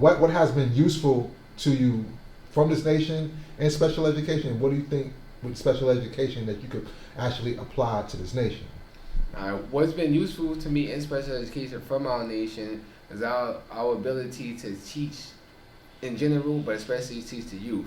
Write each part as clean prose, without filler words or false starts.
What has been useful to you from this nation and special education? What do you think with special education that you could actually apply to this nation? What's been useful to me in special education from our nation is our ability to teach in general, but especially teach the youth.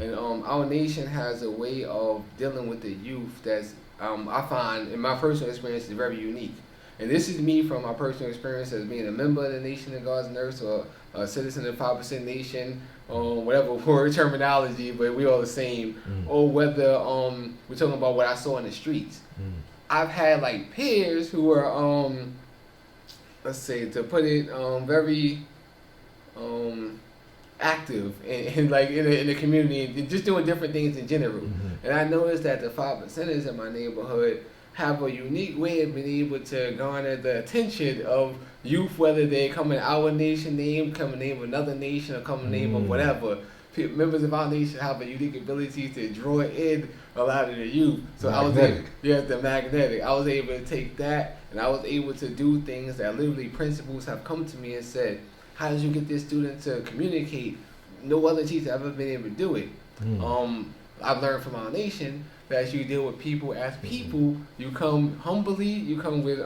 And our nation has a way of dealing with the youth that's I find in my personal experience is very unique. And this is me from my personal experience as being a member of the Nation of God's Nurse or a citizen of the 5% Nation, whatever word terminology, but we all the same. Or whether we're talking about what I saw in the streets. I've had like peers who were let's say to put it very active and like in the community and just doing different things in general. And I noticed that the 5%ers in my neighborhood have a unique way of being able to garner the attention of youth, whether they come in our nation name, come in the name of another nation, or come in the name of whatever. Members of our nation have a unique ability to draw in a lot of the youth. So Magnetic. the magnetic. I was able to take that and I was able to do things that literally principals have come to me and said, how did you get this student to communicate? No other teacher ever been able to do it. I've learned from our nation that as you deal with people as people, you come humbly, you come with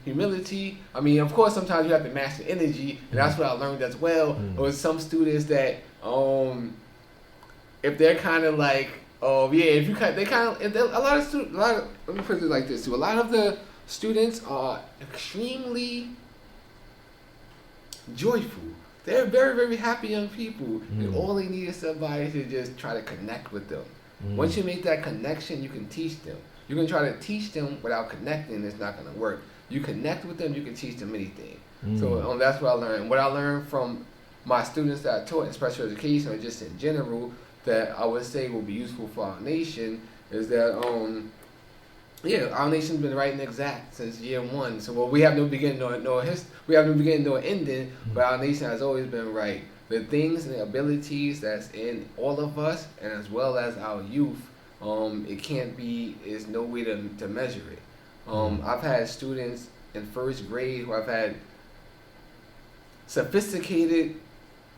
humility. I mean, of course, sometimes you have to match the energy, and that's what I learned as well. There was some students that, if they're kind of like, if you kind, they kind of, let me put it like this too. A lot of the students are extremely joyful. They're very, very happy young people, and all they need is somebody to just try to connect with them. Once you make that connection, you can teach them. You can try to teach them without connecting, it's not going to work. You connect with them, you can teach them anything. So that's what I learned. What I learned from my students that I taught in special education, or just in general, that I would say will be useful for our nation, is that our nation's been right and exact since year one. So we have no beginning we have no beginning nor ending, but our nation has always been right. The things and the abilities that's in all of us, and as well as our youth, there's no way to measure it. I've had students in first grade who I've had sophisticated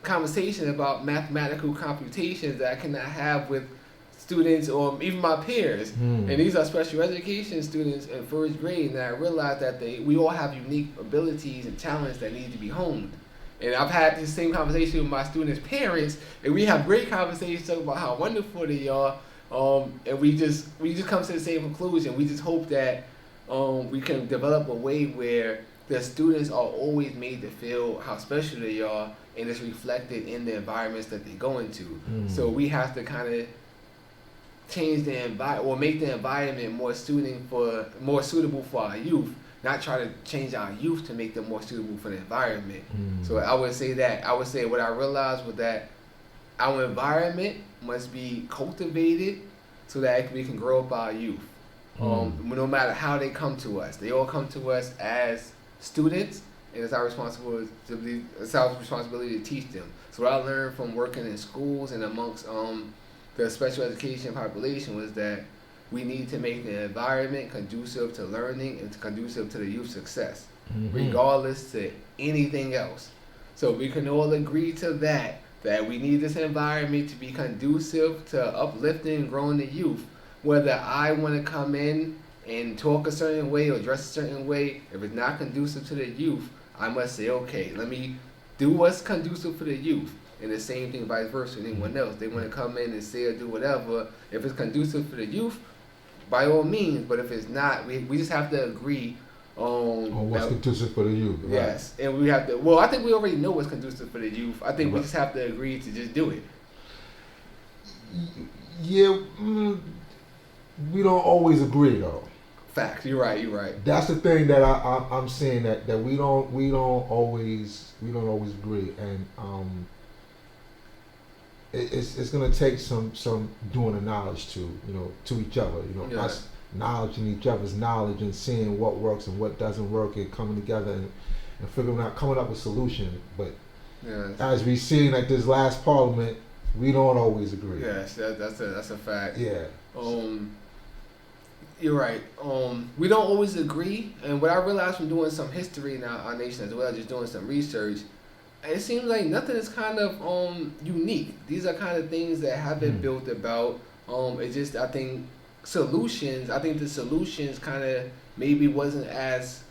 conversation about mathematical computations that I cannot have with students or even my peers. And these are special education students in first grade, and I realized that we all have unique abilities and talents that need to be honed. And I've had this same conversation with my students' parents, and we have great conversations about how wonderful they are. And we just come to the same conclusion. We just hope that we can develop a way where the students are always made to feel how special they are, and it's reflected in the environments that they go into. So we have to kind of change the environment or make the environment more suitable for our youth. Not try to change our youth to make them more suitable for the environment. So I would say what I realized was that our environment must be cultivated so that we can grow up our youth. No matter how they come to us, they all come to us as students, and it's our responsibility to teach them. So what I learned from working in schools and amongst the special education population was that we need to make the environment conducive to learning and conducive to the youth's success, regardless to anything else. So we can all agree to that we need this environment to be conducive to uplifting and growing the youth. Whether I want to come in and talk a certain way or dress a certain way, if it's not conducive to the youth, I must say, okay, let me do what's conducive for the youth. And the same thing vice versa with anyone else. They want to come in and say or do whatever. If it's conducive for the youth, by all means. But if it's not, we just have to agree on what's conducive for the youth. Right? Yes. And we have to, well, I think we already know what's conducive for the youth. I think we just have to agree to just do it. Yeah, we don't always agree though. Facts. You're right. That's the thing that I'm saying that we don't always agree, and it's gonna take some doing the knowledge to each other, us acknowledging each other's knowledge and seeing what works and what doesn't work, and coming together and figuring out, coming up with solutions. But as we see like this last parliament, we don't always agree. Yes, that's a fact. Yeah. You're right. We don't always agree, and what I realized from doing some history in our nation as well, just doing some research, it seems like nothing is kind of unique. These are kind of things that have been built about. It's just I think solutions. I think the solutions kind of maybe wasn't as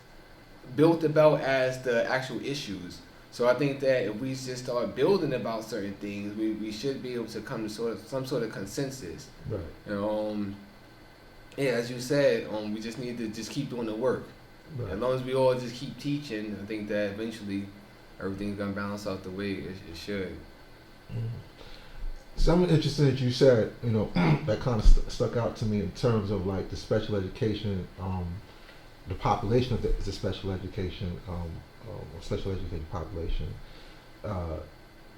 built about as the actual issues. So I think that if we just start building about certain things, we should be able to come to some sort of consensus. Right. Yeah, as you said, we just need to just keep doing the work. Right. As long as we all just keep teaching, I think that eventually everything's gonna balance out the way it should. Something interesting that you said, that kind of stuck out to me in terms of like the special education, the population of the special education, special education population.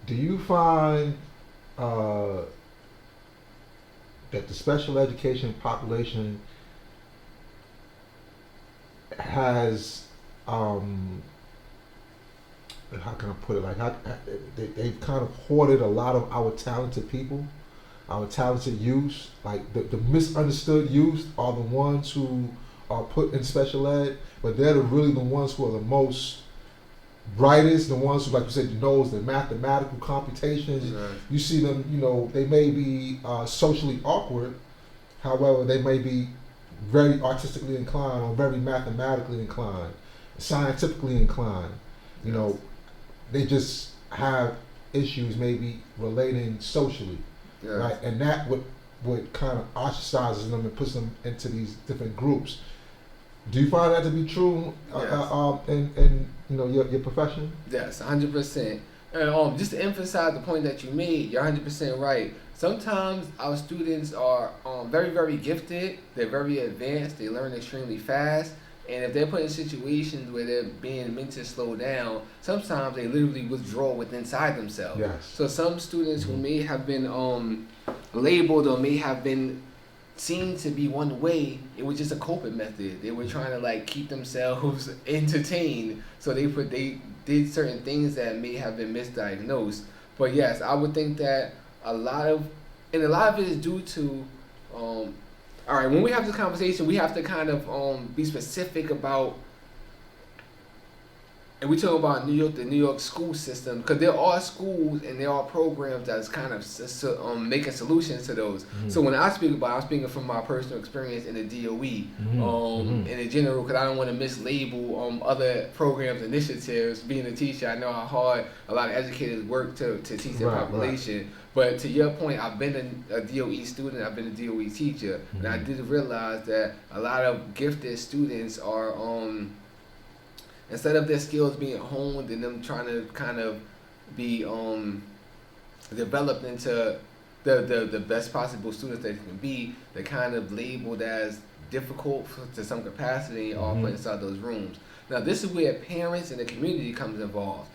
Do you find that the special education population has how can I put it? Like they've kind of hoarded a lot of our talented people, our talented youth. Like the misunderstood youth are the ones who are put in special ed, but they're really the ones who are the most brightest, the ones who, like you said, knows the mathematical computations. Right. You see them, they may be socially awkward, however, they may be very artistically inclined or very mathematically inclined, scientifically inclined. They just have issues maybe relating socially, right? And that would kind of ostracizes them and puts them into these different groups. Do you find that to be true in your profession? Yes, 100%. And just to emphasize the point that you made, you're 100% right. Sometimes our students are very, very gifted. They're very advanced. They learn extremely fast. And if they're put in situations where they're being meant to slow down, sometimes they literally withdraw within inside themselves. Yes. So some students who may have been labeled or may have been seen to be one way, it was just a coping method. They were trying to keep themselves entertained. So they did certain things that may have been misdiagnosed. But yes, I would think that a lot of it is due to all right, when we have this conversation, we have to kind of be specific about, and we talk about the New York school system, because there are schools and there are programs that's kind of making solutions to those. Mm-hmm. So when I speak about, I'm speaking from my personal experience in the DOE, in the general, because I don't want to mislabel other programs, initiatives. Being a teacher, I know how hard a lot of educators work to teach their population. Right. But to your point, I've been a DOE student, I've been a DOE teacher, and I did realize that a lot of gifted students are, instead of their skills being honed and them trying to kind of be developed into the best possible students that they can be, they're kind of labeled as difficult to some capacity and all put inside those rooms. Now, this is where parents and the community comes involved.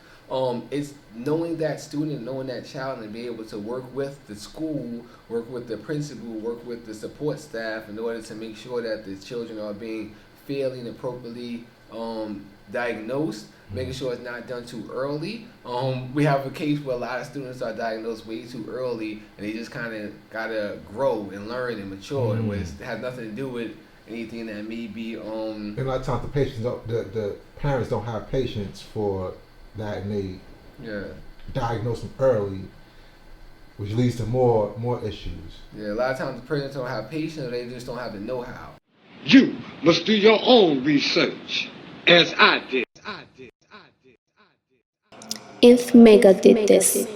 It's knowing that student, knowing that child, and be able to work with the school, work with the principal, work with the support staff in order to make sure that the children are being fairly and appropriately diagnosed, making sure it's not done too early. We have a case where a lot of students are diagnosed way too early, and they just kind of gotta grow and learn and mature, and it has nothing to do with anything that may be. And a lot of times the parents don't have patience for that, and they diagnose them early, which leads to more issues. Yeah, a lot of times the parents don't have patience, or they just don't have the know-how. You must do your own research, as I did. If Mega did this.